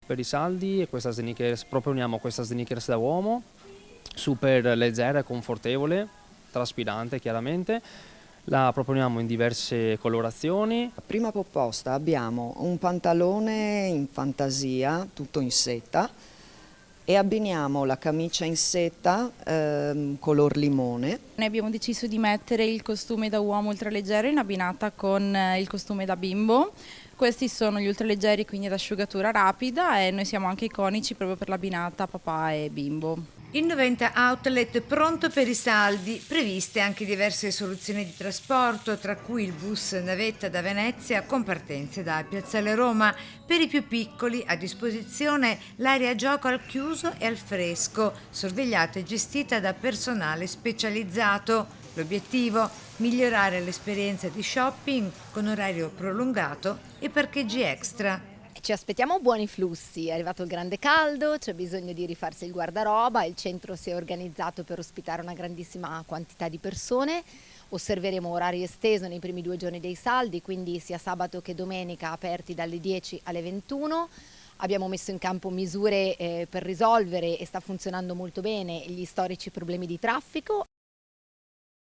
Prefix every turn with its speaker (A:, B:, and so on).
A: per i saldi e questa sneakers, proponiamo questa sneakers da uomo, super leggera e confortevole, traspirante chiaramente. La proponiamo in diverse colorazioni.
B: Prima proposta abbiamo un pantalone in fantasia, tutto in seta, e abbiniamo la camicia in seta color limone.
C: Noi abbiamo deciso di mettere il costume da uomo ultraleggero in abbinata con il costume da bimbo. Questi sono gli ultraleggeri, quindi ad asciugatura rapida, e noi siamo anche iconici proprio per l'abbinata papà e bimbo.
D: Il 90 Outlet pronto per i saldi, previste anche diverse soluzioni di trasporto, tra cui il bus navetta da Venezia con partenze da Piazzale Roma. Per i più piccoli a disposizione l'area gioco al chiuso e al fresco, sorvegliata e gestita da personale specializzato. L'obiettivo? Migliorare l'esperienza di shopping con orario prolungato e parcheggi extra.
E: Ci aspettiamo buoni flussi, è arrivato il grande caldo, c'è bisogno di rifarsi il guardaroba, il centro si è organizzato per ospitare una grandissima quantità di persone, osserveremo orari esteso nei primi 2 giorni dei saldi, quindi sia sabato che domenica aperti dalle 10 alle 21. Abbiamo messo in campo misure per risolvere, e sta funzionando molto bene, gli storici problemi di traffico.